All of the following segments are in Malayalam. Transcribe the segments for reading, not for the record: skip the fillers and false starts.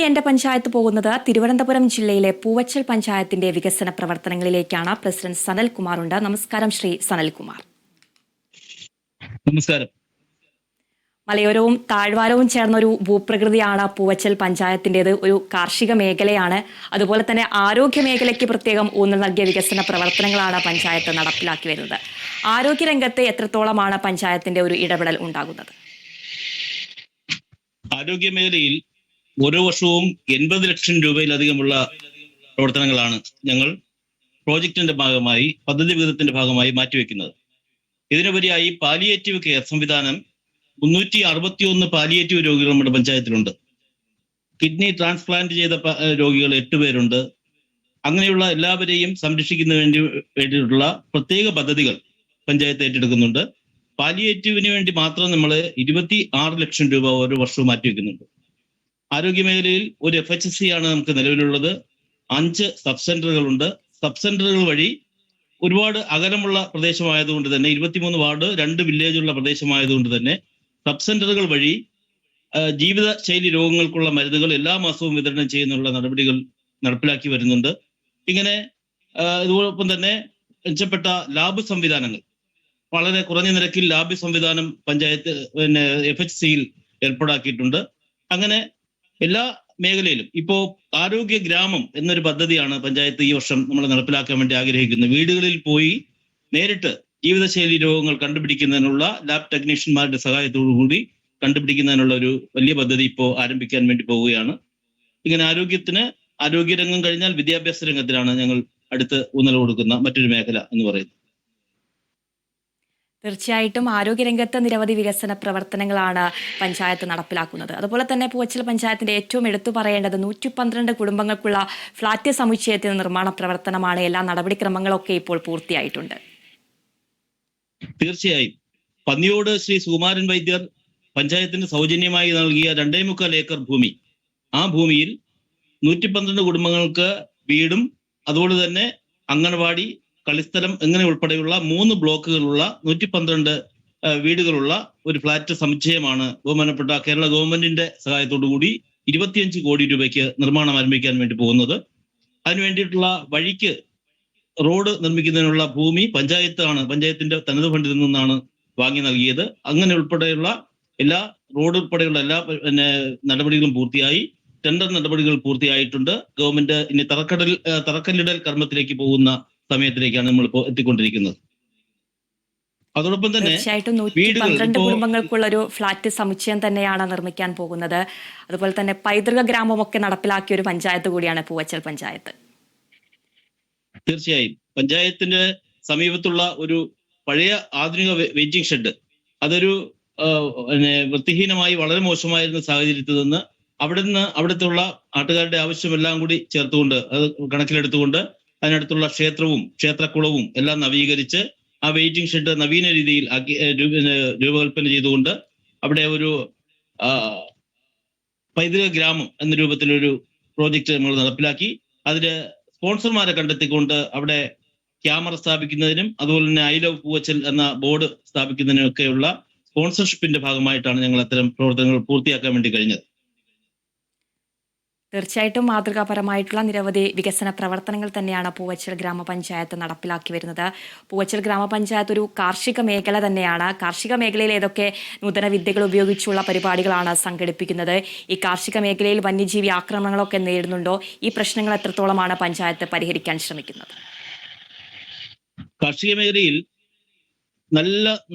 എന്റെ പഞ്ചായത്ത് പോകുന്നത് തിരുവനന്തപുരം ജില്ലയിലെ പൂവച്ചൽ പഞ്ചായത്തിന്റെ വികസന പ്രവർത്തനങ്ങളിലേക്കാണ്. പ്രസിഡന്റ് സനൽകുമാർ ഉണ്ട്. നമസ്കാരം ശ്രീ സനൽകുമാർ. നമസ്കാരം. മലയോരവും താഴ്വാരവും ചേർന്നൊരു ഭൂപ്രകൃതിയാണ് പൂവച്ചൽ പഞ്ചായത്തിൻ്റെത്. ഒരു കാർഷിക മേഖലയാണ്. അതുപോലെ തന്നെ ആരോഗ്യ മേഖലയ്ക്ക് പ്രത്യേകം ഊന്നൽ നൽകിയ വികസന പ്രവർത്തനങ്ങളാണ് പഞ്ചായത്ത് നടപ്പിലാക്കി വരുന്നത്. ആരോഗ്യരംഗത്ത് എത്രത്തോളമാണ് പഞ്ചായത്തിന്റെ ഒരു ഇടപെടൽ ഉണ്ടാകുന്നത്? ആരോഗ്യ മേഖലയിൽ ഓരോ വർഷവും 80 ലക്ഷം രൂപയിലധികമുള്ള പ്രവർത്തനങ്ങളാണ് ഞങ്ങൾ പ്രോജക്റ്റിന്റെ ഭാഗമായി, പദ്ധതി വിഹിതത്തിന്റെ ഭാഗമായി മാറ്റിവെക്കുന്നത്. ഇതിനുപരിയായി പാലിയേറ്റീവ് കെയർ സംവിധാനം 361 പാലിയേറ്റീവ് രോഗികൾ നമ്മുടെ പഞ്ചായത്തിലുണ്ട്. കിഡ്നി ട്രാൻസ്പ്ലാന്റ് ചെയ്ത രോഗികൾ 8 പേരുണ്ട്. അങ്ങനെയുള്ള എല്ലാവരെയും സംരക്ഷിക്കുന്നതിന് വേണ്ടിയിട്ടുള്ള പ്രത്യേക പദ്ധതികൾ പഞ്ചായത്ത് ഏറ്റെടുക്കുന്നുണ്ട്. പാലിയേറ്റീവിന് വേണ്ടി മാത്രം നമ്മൾ 26 ലക്ഷം രൂപ ഓരോ വർഷവും മാറ്റിവെക്കുന്നുണ്ട്. ആരോഗ്യ മേഖലയിൽ ഒരു FHC ആണ് നമുക്ക് നിലവിലുള്ളത്. 5 സബ് സെന്ററുകളുണ്ട്. സബ് സെന്ററുകൾ വഴി ഒരുപാട് അകലമുള്ള പ്രദേശമായതുകൊണ്ട് തന്നെ 23 വാർഡ് 2 വില്ലേജുള്ള പ്രദേശമായതുകൊണ്ട് തന്നെ സബ് സെന്ററുകൾ വഴി ജീവിതശൈലി രോഗങ്ങൾക്കുള്ള മരുന്നുകൾ എല്ലാ മാസവും വിതരണം ചെയ്യുന്നുള്ള നടപടികൾ നടപ്പിലാക്കി വരുന്നുണ്ട്. ഇങ്ങനെ ഇതോടൊപ്പം തന്നെ മെച്ചപ്പെട്ട ലാബ് സംവിധാനങ്ങൾ, വളരെ കുറഞ്ഞ നിരക്കിൽ ലാബ് സംവിധാനം പഞ്ചായത്ത് FHCയിൽ ഏർപ്പാടാക്കിയിട്ടുണ്ട്. അങ്ങനെ എല്ലാ മേഖലയിലും ഇപ്പോ ആരോഗ്യ ഗ്രാമം എന്നൊരു പദ്ധതിയാണ് പഞ്ചായത്ത് ഈ വർഷം നമ്മൾ നടപ്പിലാക്കാൻ വേണ്ടി ആഗ്രഹിക്കുന്നത്. വീടുകളിൽ പോയി നേരിട്ട് ജീവിതശൈലി രോഗങ്ങൾ കണ്ടുപിടിക്കുന്നതിനുള്ള ലാബ് ടെക്നീഷ്യന്മാരുടെ സഹായത്തോടു കൂടി കണ്ടുപിടിക്കുന്നതിനുള്ള ഒരു വലിയ പദ്ധതി ഇപ്പോൾ ആരംഭിക്കാൻ വേണ്ടി പോവുകയാണ്. ഇങ്ങനെ ആരോഗ്യരംഗം കഴിഞ്ഞാൽ വിദ്യാഭ്യാസ രംഗത്തിലാണ് ഞങ്ങൾ അടുത്ത് ഊന്നൽ കൊടുക്കുന്ന മറ്റൊരു മേഖല എന്ന് പറയുന്നത്. തീർച്ചയായിട്ടും ആരോഗ്യരംഗത്ത് നിരവധി വികസന പ്രവർത്തനങ്ങളാണ് പഞ്ചായത്ത് നടപ്പിലാക്കുന്നത്. അതുപോലെ തന്നെ പൂവച്ചൽ പഞ്ചായത്തിന്റെ ഏറ്റവും എടുത്തു പറയേണ്ടത് 112 കുടുംബങ്ങൾക്കുള്ള ഫ്ളാറ്റ് സമുച്ചയത്തിന്റെ നിർമ്മാണ പ്രവർത്തനമാണ്. എല്ലാ നടപടിക്രമങ്ങളൊക്കെ ഇപ്പോൾ പൂർത്തിയായിട്ടുണ്ട്. തീർച്ചയായും പന്നിയോട് ശ്രീ സുകുമാരൻ വൈദ്യർ പഞ്ചായത്തിന് സൗജന്യമായി നൽകിയ 2.25 ഏക്കർ ഭൂമി, ആ ഭൂമിയിൽ 112 കുടുംബങ്ങൾക്ക് വീടും അതുപോലെ തന്നെ അംഗൻവാടി, കളിസ്ഥലം എന്നിങ്ങനെ ഉൾപ്പെടെയുള്ള 3 ബ്ലോക്കുകളുള്ള 112 വീടുകളുള്ള ഒരു ഫ്ളാറ്റ് സമുച്ചയമാണ് ബഹുമാനപ്പെട്ട കേരള ഗവൺമെന്റിന്റെ സഹായത്തോടു കൂടി 25 കോടി രൂപയ്ക്ക് നിർമ്മാണം ആരംഭിക്കാൻ വേണ്ടി പോകുന്നത്. അതിനു വേണ്ടിയിട്ടുള്ള വഴിക്ക് റോഡ് നിർമ്മിക്കുന്നതിനുള്ള ഭൂമി പഞ്ചായത്തിന്റെ തനത് ഫണ്ടിൽ നിന്നാണ് വാങ്ങി നൽകിയത്. അങ്ങനെ ഉൾപ്പെടെയുള്ള എല്ലാ റോഡ് ഉൾപ്പെടെയുള്ള എല്ലാ നടപടികളും പൂർത്തിയായി. ടെൻഡർ നടപടികൾ പൂർത്തിയായിട്ടുണ്ട്. ഗവൺമെന്റ് ഇനി തറക്കല്ലിടൽ കർമ്മത്തിലേക്ക് പോകുന്ന സമയത്തിലേക്കാണ് നമ്മളിപ്പോ എത്തിക്കൊണ്ടിരിക്കുന്നത്. അതോടൊപ്പം തന്നെ തീർച്ചയായിട്ടും 112 കുടുംബങ്ങൾക്കുള്ള ഒരു ഫ്ളാറ്റ് സമുച്ചയം തന്നെയാണ് നിർമ്മിക്കാൻ പോകുന്നത്. അതുപോലെ തന്നെ പൈതൃക ഗ്രാമമൊക്കെ നടപ്പിലാക്കിയ ഒരു പഞ്ചായത്ത് കൂടിയാണ് പൂവച്ചൽ പഞ്ചായത്ത്. തീർച്ചയായും പഞ്ചായത്തിന്റെ സമീപത്തുള്ള ഒരു പഴയ ആധുനിക വെയിറ്റിംഗ് ഷെഡ്, അതൊരു വൃത്തിഹീനമായി വളരെ മോശമായിരുന്ന സാഹചര്യത്തിൽ നിന്ന് അവിടുത്തെ നാട്ടുകാരുടെ ആവശ്യമെല്ലാം കൂടി ചേർത്തുകൊണ്ട്, അത് കണക്കിലെടുത്തുകൊണ്ട് അതിനടുത്തുള്ള ക്ഷേത്രവും ക്ഷേത്രക്കുളവും എല്ലാം നവീകരിച്ച് ആ വെയിറ്റിംഗ് ഷെഡ് നവീന രീതിയിൽ രൂപകൽപ്പന ചെയ്തുകൊണ്ട് അവിടെ ഒരു പൈതൃക ഗ്രാമം എന്ന രൂപത്തിലൊരു പ്രോജക്റ്റ് നമ്മൾ നടപ്പിലാക്കി. അതിന് സ്പോൺസർമാരെ കണ്ടെത്തിക്കൊണ്ട് അവിടെ ക്യാമറ സ്ഥാപിക്കുന്നതിനും അതുപോലെ തന്നെ ഐ ലവ് പൂവച്ചൽ എന്ന ബോർഡ് സ്ഥാപിക്കുന്നതിനും ഒക്കെയുള്ള സ്പോൺസർഷിപ്പിന്റെ ഭാഗമായിട്ടാണ് ഞങ്ങൾ അത്തരം പ്രവർത്തനങ്ങൾ പൂർത്തിയാക്കാൻ വേണ്ടി കഴിഞ്ഞത്. തീർച്ചയായിട്ടും മാതൃകാപരമായിട്ടുള്ള നിരവധി വികസന പ്രവർത്തനങ്ങൾ തന്നെയാണ് പൂവച്ചൽ ഗ്രാമപഞ്ചായത്ത് നടപ്പിലാക്കി വരുന്നത്. പൂവച്ചൽ ഗ്രാമപഞ്ചായത്ത് ഒരു കാർഷിക മേഖല തന്നെയാണ്. കാർഷിക മേഖലയിൽ ഏതൊക്കെ നൂതന വിദ്യകൾ ഉപയോഗിച്ചുള്ള പരിപാടികളാണ് സംഘടിപ്പിക്കുന്നത്? ഈ കാർഷിക മേഖലയിൽ വന്യജീവി ആക്രമണങ്ങളൊക്കെ നേരിടുന്നുണ്ടോ? ഈ പ്രശ്നങ്ങൾ എത്രത്തോളമാണ് പഞ്ചായത്ത് പരിഹരിക്കാൻ ശ്രമിക്കുന്നത്? കാർഷിക മേഖലയിൽ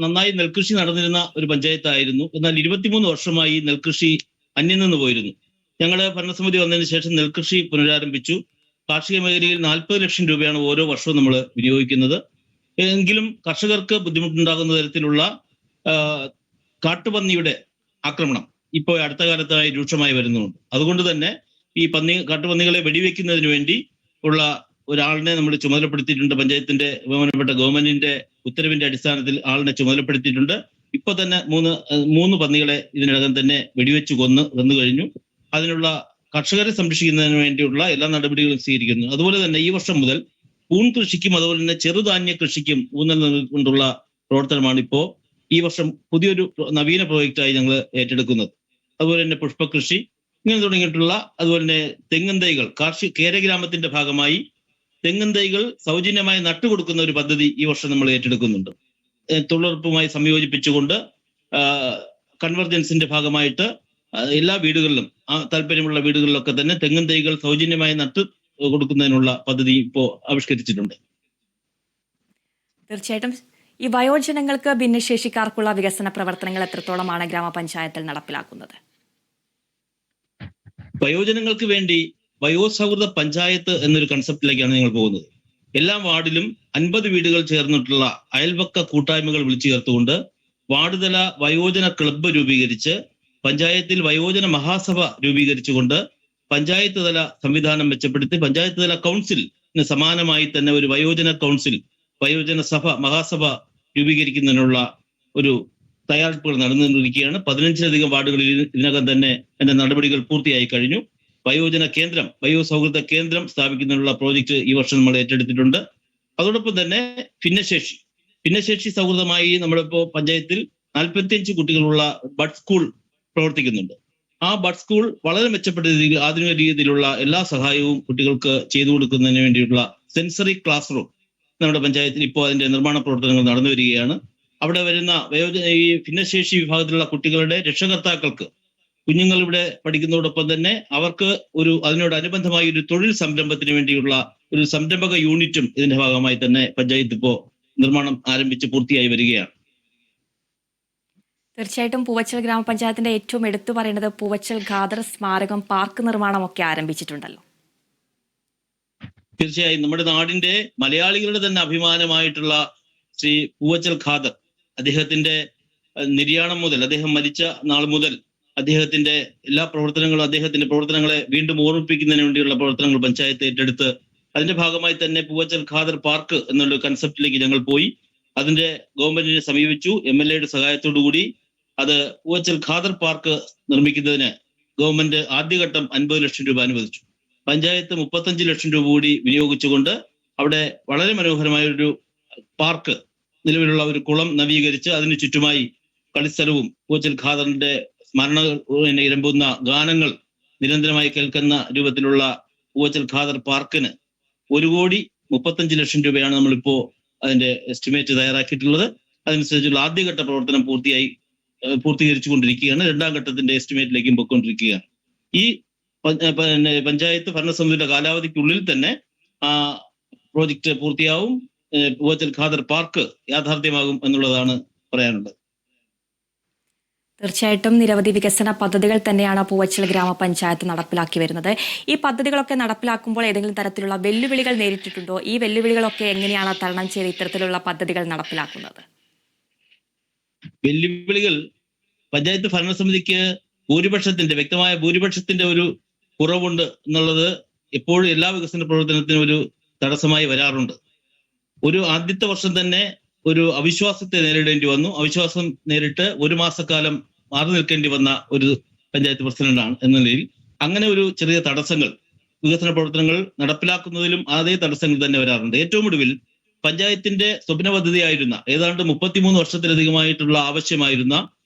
നന്നായി നെൽകൃഷി നടന്നിരുന്ന ഒരു പഞ്ചായത്തായിരുന്നു. എന്നാൽ 23 വർഷമായി നെൽകൃഷി അന്യം നിന്ന് പോയിരുന്നു. ഞങ്ങളുടെ ഭരണസമിതി വന്നതിന് ശേഷം നെൽകൃഷി പുനരാരംഭിച്ചു. കാർഷിക മേഖലയിൽ 40 ലക്ഷം രൂപയാണ് ഓരോ വർഷവും നമ്മൾ വിനിയോഗിക്കുന്നത്. എങ്കിലും കർഷകർക്ക് ബുദ്ധിമുട്ടുണ്ടാകുന്ന തരത്തിലുള്ള കാട്ടുപന്നിയുടെ ആക്രമണം ഇപ്പോൾ അടുത്ത കാലത്തായി രൂക്ഷമായി വരുന്നുണ്ട്. അതുകൊണ്ട് തന്നെ ഈ കാട്ടുപന്നികളെ വെടിവെക്കുന്നതിന് വേണ്ടി ഉള്ള ഒരാളിനെ നമ്മൾ ചുമതലപ്പെടുത്തിയിട്ടുണ്ട്. പഞ്ചായത്തിന്റെ ബഹുമാനപ്പെട്ട ഗവൺമെന്റിന്റെ ഉത്തരവിന്റെ അടിസ്ഥാനത്തിൽ ആളിനെ ചുമതലപ്പെടുത്തിയിട്ടുണ്ട്. ഇപ്പൊ തന്നെ 3 പന്നികളെ ഇതിനകം തന്നെ വെടിവെച്ച് കൊന്നു കഴിഞ്ഞു. അതിനുള്ള കർഷകരെ സംരക്ഷിക്കുന്നതിന് വേണ്ടിയുള്ള എല്ലാ നടപടികളും സ്വീകരിക്കുന്നു. അതുപോലെ തന്നെ ഈ വർഷം മുതൽ പൂൺ കൃഷിക്കും അതുപോലെ തന്നെ ചെറുധാന്യ കൃഷിക്കും ഊന്നൽ നൽകിക്കൊണ്ടുള്ള പ്രവർത്തനമാണ് ഇപ്പോൾ ഈ വർഷം പുതിയൊരു നവീന പ്രോജക്റ്റായി ഞങ്ങൾ ഏറ്റെടുക്കുന്നത്. അതുപോലെ തന്നെ പുഷ്പകൃഷി, ഇങ്ങനെ തുടങ്ങിയിട്ടുള്ള, അതുപോലെ തന്നെ തെങ്ങിൻ തൈകൾ, കേരഗ്രാമത്തിന്റെ ഭാഗമായി തെങ്ങിൻ തൈകൾ സൗജന്യമായി നട്ടുകൊടുക്കുന്ന ഒരു പദ്ധതി ഈ വർഷം നമ്മൾ ഏറ്റെടുക്കുന്നുണ്ട്. തൊഴിലുറപ്പുമായി സംയോജിപ്പിച്ചുകൊണ്ട് കൺവർജൻസിന്റെ ഭാഗമായിട്ട് എല്ലാ വീടുകളിലും, താല്പര്യമുള്ള വീടുകളിലൊക്കെ തന്നെ തെങ്ങിൻ തൈകൾ സൗജന്യമായി നട്ടു കൊടുക്കുന്നതിനുള്ള പദ്ധതി ഇപ്പോൾ ആവിഷ്കരിച്ചിട്ടുണ്ട്. തീർച്ചയായിട്ടും ഈ വയോജനങ്ങൾക്ക് ഭിന്നശേഷിക്കാർക്കുള്ള വികസന പ്രവർത്തനങ്ങൾ എത്രത്തോളമാണ് ഗ്രാമപഞ്ചായത്തിൽ നടപ്പിലാക്കുന്നത്? വയോജനങ്ങൾക്ക് വേണ്ടി വയോസൗഹൃദ പഞ്ചായത്ത് എന്നൊരു കൺസെപ്റ്റിലേക്കാണ് ഞങ്ങൾ പോകുന്നത്. എല്ലാ വാർഡിലും 50 വീടുകൾ ചേർന്നിട്ടുള്ള അയൽപക്ക കൂട്ടായ്മകൾ വിളിച്ചു ചേർത്തുകൊണ്ട് വാർഡ് തല വയോജന ക്ലബ്ബ് രൂപീകരിച്ച് പഞ്ചായത്തിൽ വയോജന മഹാസഭ രൂപീകരിച്ചുകൊണ്ട് പഞ്ചായത്ത് തല സംവിധാനം മെച്ചപ്പെടുത്തി പഞ്ചായത്ത് തല കൗൺസിലിന് സമാനമായി തന്നെ ഒരു വയോജന കൗൺസിൽ, വയോജന സഭ, മഹാസഭ രൂപീകരിക്കുന്നതിനുള്ള ഒരു തയ്യാറെടുപ്പുകൾ നടന്നുകൊണ്ടിരിക്കുകയാണ്. 15ലധികം വാർഡുകളിൽ ഇതിനകം തന്നെ അതിന്റെ നടപടികൾ പൂർത്തിയായി കഴിഞ്ഞു. വയോജന കേന്ദ്രം, വയോസൗഹൃദ കേന്ദ്രം സ്ഥാപിക്കുന്നതിനുള്ള പ്രോജക്റ്റ് ഈ വർഷം നമ്മൾ ഏറ്റെടുത്തിട്ടുണ്ട്. അതോടൊപ്പം തന്നെ ഭിന്നശേഷി സൗഹൃദമായി നമ്മളിപ്പോൾ പഞ്ചായത്തിൽ 45 കുട്ടികളുള്ള ബഡ് സ്കൂൾ പ്രവർത്തിക്കുന്നുണ്ട്. ആ ബഡ് സ്കൂൾ വളരെ മെച്ചപ്പെട്ട രീതിയിൽ, ആധുനിക രീതിയിലുള്ള എല്ലാ സഹായവും കുട്ടികൾക്ക് ചെയ്തു കൊടുക്കുന്നതിന് വേണ്ടിയുള്ള സെൻസറി ക്ലാസ് റൂം നമ്മുടെ പഞ്ചായത്തിൽ ഇപ്പോൾ അതിന്റെ നിർമ്മാണ പ്രവർത്തനങ്ങൾ നടന്നു വരികയാണ്. അവിടെ വരുന്ന ഈ ഭിന്നശേഷി വിഭാഗത്തിലുള്ള കുട്ടികളുടെ രക്ഷകർത്താക്കൾക്ക്, കുഞ്ഞുങ്ങൾ ഇവിടെ പഠിക്കുന്നതോടൊപ്പം തന്നെ അവർക്ക് അതിനോടനുബന്ധമായി ഒരു തൊഴിൽ സംരംഭത്തിന് വേണ്ടിയുള്ള ഒരു സംരംഭക യൂണിറ്റും ഇതിന്റെ ഭാഗമായി തന്നെ പഞ്ചായത്ത് ഇപ്പോൾ നിർമ്മാണം ആരംഭിച്ച് പൂർത്തിയായി വരികയാണ്. തീർച്ചയായിട്ടും പൂവച്ചൽ ഗ്രാമപഞ്ചായത്തിന്റെ ഏറ്റവും എടുത്തു പറയേണ്ടത് പൂവച്ചൽ ഖാദർ സ്മാരകം പാർക്ക് നിർമ്മാണമൊക്കെ ആരംഭിച്ചിട്ടുണ്ടല്ലോ. തീർച്ചയായും നമ്മുടെ നാടിന്റെ മലയാളികളുടെ തന്നെ അഭിമാനമായിട്ടുള്ള ശ്രീ പൂവച്ചൽ ഖാദർ, അദ്ദേഹത്തിന്റെ നിര്യാണം മുതൽ, അദ്ദേഹം മരിച്ച നാൾ മുതൽ അദ്ദേഹത്തിന്റെ എല്ലാ പ്രവർത്തനങ്ങളും, അദ്ദേഹത്തിന്റെ പ്രവർത്തനങ്ങളെ വീണ്ടും ഓർമ്മിപ്പിക്കുന്നതിന് വേണ്ടിയുള്ള പ്രവർത്തനങ്ങൾ പഞ്ചായത്ത് ഏറ്റെടുത്ത് അതിന്റെ ഭാഗമായി തന്നെ പൂവച്ചൽ ഖാദർ പാർക്ക് എന്നുള്ള കൺസെപ്റ്റിലേക്ക് ഞങ്ങൾ പോയി അതിന്റെ ഗവൺമെന്റിനെ സമീപിച്ചു. MLA സഹായത്തോടു കൂടി അത് പൂവച്ചൽ ഖാദർ പാർക്ക് നിർമ്മിക്കുന്നതിന് ഗവൺമെന്റ് ആദ്യഘട്ടം 50 ലക്ഷം രൂപ അനുവദിച്ചു. പഞ്ചായത്ത് 35 ലക്ഷം രൂപ കൂടി വിനിയോഗിച്ചുകൊണ്ട് അവിടെ വളരെ മനോഹരമായ ഒരു പാർക്ക്, നിലവിലുള്ള ഒരു കുളം നവീകരിച്ച് അതിന് ചുറ്റുമായി കളിസ്ഥലവും പൂവച്ചൽ ഖാദറിന്റെ സ്മരണകൾ ഇരമ്പുന്ന ഗാനങ്ങൾ നിരന്തരമായി കേൾക്കുന്ന രൂപത്തിലുള്ള പൂവച്ചൽ ഖാദർ പാർക്കിന് 1,35 ലക്ഷം രൂപയാണ് നമ്മളിപ്പോ അതിന്റെ എസ്റ്റിമേറ്റ് തയ്യാറാക്കിയിട്ടുള്ളത്. അതനുസരിച്ചുള്ള ആദ്യഘട്ട പ്രവർത്തനം പൂർത്തീകരിച്ചു കൊണ്ടിരിക്കുകയാണ്. 2ാം ഘട്ടത്തിന്റെ എസ്റ്റിമേറ്റിലേക്കും പോയിക്കൊണ്ടിരിക്കുകയാണ്. ഈ പഞ്ചായത്ത് ഭരണസമിതിയുടെ കാലാവധിക്കുള്ളിൽ തന്നെ പ്രോജക്റ്റ് പൂർത്തിയാവും, പൂവച്ചൽ ഖാദർ പാർക്ക് യാഥാർത്ഥ്യമാകും എന്നുള്ളതാണ് പറയാനുള്ളത്. തീർച്ചയായിട്ടും നിരവധി വികസന പദ്ധതികൾ തന്നെയാണ് പൂവച്ചൽ ഗ്രാമപഞ്ചായത്ത് നടപ്പിലാക്കി വരുന്നത്. ഈ പദ്ധതികളൊക്കെ നടപ്പിലാക്കുമ്പോൾ ഏതെങ്കിലും തരത്തിലുള്ള വെല്ലുവിളികൾ നേരിട്ടിട്ടുണ്ടോ? ഈ വെല്ലുവിളികളൊക്കെ എങ്ങനെയാണ് തരണം ചെയ്ത് ഇത്തരത്തിലുള്ള പദ്ധതികൾ നടപ്പിലാക്കുന്നത്? വെല്ലുവിളികൾ പഞ്ചായത്ത് ഭരണസമിതിക്ക് വ്യക്തമായ ഭൂരിപക്ഷത്തിന്റെ ഒരു കുറവുണ്ട് എന്നുള്ളത് എപ്പോഴും എല്ലാ വികസന പ്രവർത്തനത്തിനും ഒരു തടസ്സമായി വരാറുണ്ട്. ആദ്യത്തെ വർഷം തന്നെ ഒരു അവിശ്വാസത്തെ നേരിടേണ്ടി വന്നു. അവിശ്വാസം നേരിട്ട് 1 മാസക്കാലം മാറി നിൽക്കേണ്ടി വന്ന ഒരു പഞ്ചായത്ത് പ്രസിഡന്റാണ് എന്ന നിലയിൽ അങ്ങനെ ഒരു ചെറിയ തടസ്സങ്ങൾ വികസന പ്രവർത്തനങ്ങൾ നടപ്പിലാക്കുന്നതിലും അതേ തടസ്സങ്ങൾ തന്നെ വരാറുണ്ട്. ഏറ്റവും ഒടുവിൽ പഞ്ചായത്തിന്റെ സ്വപ്ന പദ്ധതിയായിരുന്ന ഏതാണ്ട് 33 വർഷത്തിലധികമായിട്ടുള്ള ആവശ്യമായിരുന്ന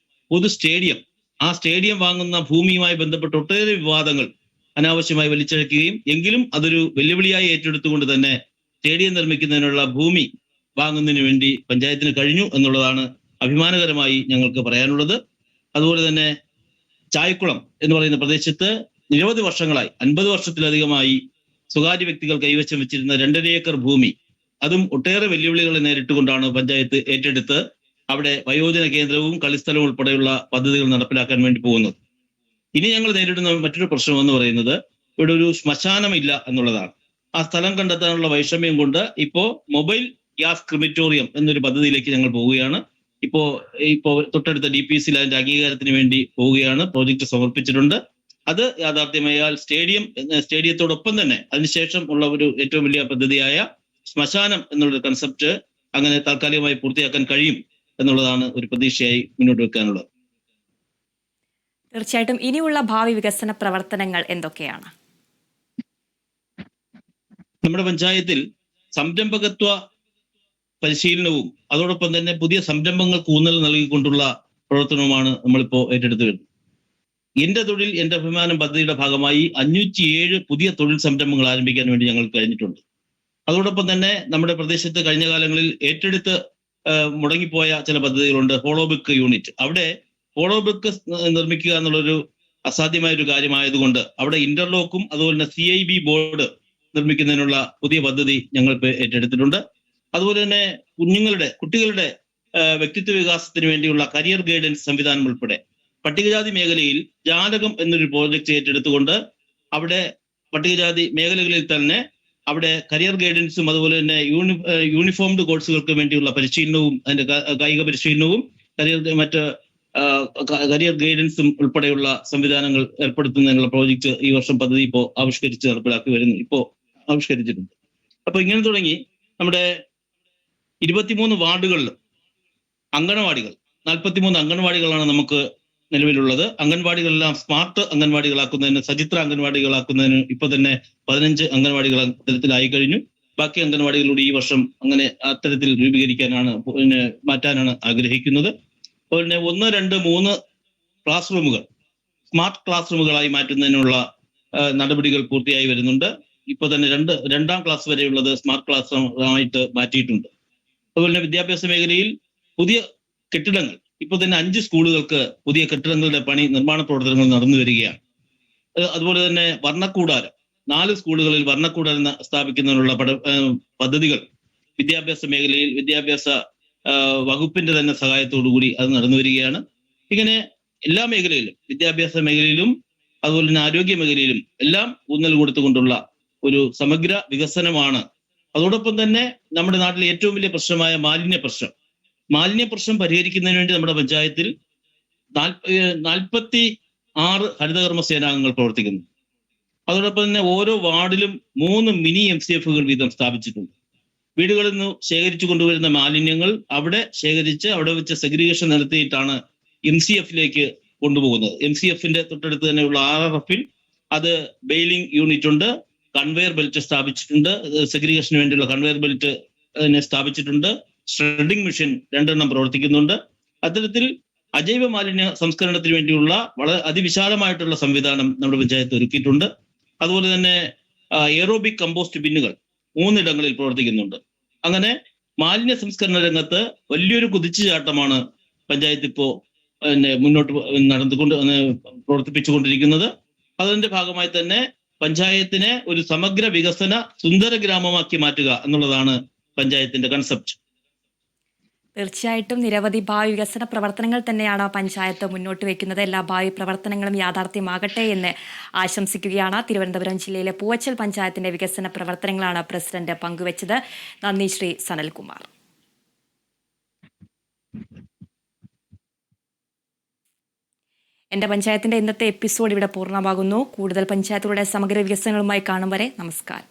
പൊതു സ്റ്റേഡിയം, ആ സ്റ്റേഡിയം വാങ്ങുന്ന ഭൂമിയുമായി ബന്ധപ്പെട്ട ഒട്ടേറെ വിവാദങ്ങൾ അനാവശ്യമായി വലിച്ചിഴക്കുകയും എങ്കിലും അതൊരു വെല്ലുവിളിയായി ഏറ്റെടുത്തുകൊണ്ട് തന്നെ സ്റ്റേഡിയം നിർമ്മിക്കുന്നതിനുള്ള ഭൂമി വാങ്ങുന്നതിന് വേണ്ടി പഞ്ചായത്തിന് കഴിഞ്ഞു എന്നുള്ളതാണ് അഭിമാനകരമായി ഞങ്ങൾക്ക് പറയാനുള്ളത്. അതുപോലെ തന്നെ ചായക്കുളം എന്ന് പറയുന്ന പ്രദേശത്ത് നിരവധി വർഷങ്ങളായി 50 വർഷത്തിലധികമായി സ്വകാര്യ വ്യക്തികൾ കൈവശം വെച്ചിരുന്ന 2.5 ഏക്കർ ഭൂമി, അതും ഒട്ടേറെ വെല്ലുവിളികളെ നേരിട്ടുകൊണ്ടാണ് പഞ്ചായത്ത് ഏറ്റെടുത്ത് അവിടെ വയോജന കേന്ദ്രവും കളിസ്ഥലവും ഉൾപ്പെടെയുള്ള പദ്ധതികൾ നടപ്പിലാക്കാൻ വേണ്ടി പോകുന്നത്. ഇനി ഞങ്ങൾ നേരിടുന്ന മറ്റൊരു പ്രശ്നം എന്ന് പറയുന്നത് ഇവിടെ ഒരു ശ്മശാനമില്ല എന്നുള്ളതാണ്. ആ സ്ഥലം കണ്ടെത്താനുള്ള വൈഷമ്യം കൊണ്ട് ഇപ്പോ മൊബൈൽ ഗ്യാസ് ക്രിമിറ്റോറിയം എന്നൊരു പദ്ധതിയിലേക്ക് ഞങ്ങൾ പോവുകയാണ്. ഇപ്പോ തൊട്ടടുത്ത DPC അതിന്റെ അംഗീകാരത്തിന് വേണ്ടി പോവുകയാണ്. പ്രോജക്റ്റ് സമർപ്പിച്ചിട്ടുണ്ട്. അത് യാഥാർത്ഥ്യമായാൽ സ്റ്റേഡിയത്തോടൊപ്പം തന്നെ അതിനുശേഷം ഉള്ള ഒരു ഏറ്റവും വലിയ പദ്ധതിയായ ശ്മശാനം എന്നുള്ളൊരു കൺസെപ്റ്റ് അങ്ങനെ താൽക്കാലികമായി പൂർത്തിയാക്കാൻ കഴിയും എന്നുള്ളതാണ് ഒരു പ്രതീക്ഷയായി മുന്നോട്ട് വെക്കാനുള്ളത്. തീർച്ചയായിട്ടും ഇനിയുള്ള ഭാവി വികസന പ്രവർത്തനങ്ങൾ എന്തൊക്കെയാണ്? നമ്മുടെ പഞ്ചായത്തിൽ സംരംഭകത്വ പരിശീലനവും അതോടൊപ്പം തന്നെ പുതിയ സംരംഭങ്ങൾക്ക് ഊന്നൽ നൽകിക്കൊണ്ടുള്ള പ്രവർത്തനവുമാണ് നമ്മളിപ്പോൾ ഏറ്റെടുത്തു വരുന്നത്. എന്റെ തൊഴിൽ എന്റെ അഭിമാനം പദ്ധതിയുടെ ഭാഗമായി 507 പുതിയ തൊഴിൽ സംരംഭങ്ങൾ ആരംഭിക്കാൻ വേണ്ടി ഞങ്ങൾക്ക് കഴിഞ്ഞിട്ടുണ്ട്. അതോടൊപ്പം തന്നെ നമ്മുടെ പ്രദേശത്ത് കഴിഞ്ഞ കാലങ്ങളിൽ ഏറ്റെടുത്ത് മുടങ്ങിപ്പോയ ചില പദ്ധതികളുണ്ട്. ഹോളോ ബ്രിക്ക് യൂണിറ്റ്, അവിടെ ഹോളോ ബ്രിക്ക് നിർമ്മിക്കുക എന്നുള്ളൊരു അസാധ്യമായ ഒരു കാര്യമായതുകൊണ്ട് അവിടെ ഇന്റർലോക്കും അതുപോലെ തന്നെ CIB ബോർഡ് നിർമ്മിക്കുന്നതിനുള്ള പുതിയ പദ്ധതി ഞങ്ങൾ ഏറ്റെടുത്തിട്ടുണ്ട്. അതുപോലെ തന്നെ കുട്ടികളുടെ വ്യക്തിത്വ വികാസത്തിന് വേണ്ടിയുള്ള കരിയർ ഗൈഡൻസ് സംവിധാനം ഉൾപ്പെടെ പട്ടികജാതി മേഖലയിൽ ജാലകം എന്നൊരു പ്രോജക്റ്റ് ഏറ്റെടുത്തുകൊണ്ട് അവിടെ പട്ടികജാതി മേഖലകളിൽ തന്നെ അവിടെ കരിയർ ഗൈഡൻസും അതുപോലെ തന്നെ യൂണിഫോംഡ് കോഴ്സുകൾക്ക് വേണ്ടിയുള്ള പരിശീലനവും അതിന്റെ കായിക പരിശീലനവും കരിയർ ഗൈഡൻസും ഉൾപ്പെടെയുള്ള സംവിധാനങ്ങൾ ഏർപ്പെടുത്തുന്നതിനുള്ള പ്രോജക്റ്റ് ഈ വർഷം പദ്ധതി ഇപ്പോൾ ആവിഷ്കരിച്ചിട്ടുണ്ട്. അപ്പൊ ഇങ്ങനെ തുടങ്ങി നമ്മുടെ 23 വാർഡുകളിൽ അംഗനവാടികൾ 43 അംഗനവാടികളാണ് നമുക്ക് നിലവിലുള്ളത്. അംഗൻവാടികളെല്ലാം സ്മാർട്ട് അംഗൻവാടികളാക്കുന്നതിന്, സചിത്ര അംഗൻവാടികളാക്കുന്നതിന് ഇപ്പൊ തന്നെ 15 അംഗൻവാടികൾ അത്തരത്തിലായി കഴിഞ്ഞു. ബാക്കി അംഗൻവാടികളോട് ഈ വർഷം അങ്ങനെ അത്തരത്തിൽ മാറ്റാനാണ് ആഗ്രഹിക്കുന്നത്. അതുപോലെ തന്നെ 1, 2, 3 ക്ലാസ് റൂമുകൾ സ്മാർട്ട് ക്ലാസ് റൂമുകളായി മാറ്റുന്നതിനുള്ള നടപടികൾ പൂർത്തിയായി വരുന്നുണ്ട്. ഇപ്പൊ തന്നെ 2ാം ക്ലാസ് വരെയുള്ളത് സ്മാർട്ട് ക്ലാസ് റൂമായിട്ട് മാറ്റിയിട്ടുണ്ട്. അതുപോലെ തന്നെ വിദ്യാഭ്യാസ മേഖലയിൽ പുതിയ കെട്ടിടങ്ങൾ, ഇപ്പൊ തന്നെ 5 സ്കൂളുകൾക്ക് പുതിയ കെട്ടിടങ്ങളുടെ നിർമ്മാണ പ്രവർത്തനങ്ങൾ നടന്നു വരികയാണ്. അതുപോലെ തന്നെ വർണ്ണക്കൂടാരം, 4 സ്കൂളുകളിൽ വർണ്ണക്കൂടാരം സ്ഥാപിക്കുന്നതിനുള്ള പദ്ധതികൾ വിദ്യാഭ്യാസ മേഖലയിൽ വിദ്യാഭ്യാസ വകുപ്പിന്റെ തന്നെ സഹായത്തോടുകൂടി അത് നടന്നു വരികയാണ്. ഇങ്ങനെ എല്ലാ മേഖലയിലും, വിദ്യാഭ്യാസ മേഖലയിലും അതുപോലെ തന്നെ ആരോഗ്യ മേഖലയിലും എല്ലാം ഊന്നൽ കൊടുത്തുകൊണ്ടുള്ള ഒരു സമഗ്ര വികസനമാണ്. അതോടൊപ്പം തന്നെ നമ്മുടെ നാട്ടിലെ ഏറ്റവും വലിയ പ്രശ്നമായ മാലിന്യ പ്രശ്നം പരിഹരിക്കുന്നതിന് വേണ്ടി നമ്മുടെ പഞ്ചായത്തിൽ 46 ഹരിതകർമ്മ സേനാംഗങ്ങൾ പ്രവർത്തിക്കുന്നു. അതോടൊപ്പം തന്നെ ഓരോ വാർഡിലും 3 മിനി MCFകൾ വീതം സ്ഥാപിച്ചിട്ടുണ്ട്. വീടുകളിൽ നിന്ന് ശേഖരിച്ചു കൊണ്ടുവരുന്ന മാലിന്യങ്ങൾ അവിടെ ശേഖരിച്ച് അവിടെ വെച്ച് സെഗ്രിഗേഷൻ നടത്തിയിട്ടാണ് MCFിലേക്ക് കൊണ്ടുപോകുന്നത്. MCFന്റെ തൊട്ടടുത്ത് തന്നെയുള്ള RRFൽ അത് ബെയിലിംഗ് യൂണിറ്റ് ഉണ്ട്, കൺവെയർ ബെൽറ്റ് സ്ഥാപിച്ചിട്ടുണ്ട്, സെഗ്രിഗേഷന് വേണ്ടിയുള്ള കൺവെയർ ബെൽറ്റ് സ്ഥാപിച്ചിട്ടുണ്ട്, ഷ്രെഡിംഗ് മെഷീൻ 2 എണ്ണം പ്രവർത്തിക്കുന്നുണ്ട്. അത്തരത്തിൽ അജൈവ മാലിന്യ സംസ്കരണത്തിന് വേണ്ടിയുള്ള വളരെ അതിവിശാലമായിട്ടുള്ള സംവിധാനം നമ്മുടെ പഞ്ചായത്ത് ഒരുക്കിയിട്ടുണ്ട്. അതുപോലെ തന്നെ എയറോബിക് കമ്പോസ്റ്റ് ബിന്നുകൾ 3 ഇടങ്ങളിൽ പ്രവർത്തിക്കുന്നുണ്ട്. അങ്ങനെ മാലിന്യ സംസ്കരണ രംഗത്ത് വലിയൊരു കുതിച്ചുചാട്ടമാണ് പഞ്ചായത്ത് ഇപ്പോ മുന്നോട്ട് പ്രവർത്തിപ്പിച്ചുകൊണ്ടിരിക്കുന്നത്. അതിന്റെ ഭാഗമായി തന്നെ പഞ്ചായത്തിനെ ഒരു സമഗ്ര വികസന സുന്ദര ഗ്രാമമാക്കി മാറ്റുക എന്നുള്ളതാണ് പഞ്ചായത്തിന്റെ കൺസെപ്റ്റ്. തീർച്ചയായിട്ടും നിരവധി ഭാവി വികസന പ്രവർത്തനങ്ങൾ തന്നെയാണ് പഞ്ചായത്ത് മുന്നോട്ട് വയ്ക്കുന്നത്. എല്ലാ ഭാവി പ്രവർത്തനങ്ങളും യാഥാർത്ഥ്യമാകട്ടെ എന്ന് ആശംസിക്കുകയാണ്. തിരുവനന്തപുരം ജില്ലയിലെ പൂവച്ചൽ പഞ്ചായത്തിന്റെ വികസന പ്രവർത്തനങ്ങളാണ് പ്രസിഡന്റ് പങ്കുവച്ചത്. നന്ദി ശ്രീ സനൽകുമാർ. എൻ്റെ പഞ്ചായത്തിന്റെ ഇന്നത്തെ എപ്പിസോഡ് ഇവിടെ പൂർണ്ണമാകുന്നു. കൂടുതൽ പഞ്ചായത്തുകളുടെ സമഗ്ര വികസനങ്ങളുമായി കാണും വരെ നമസ്കാരം.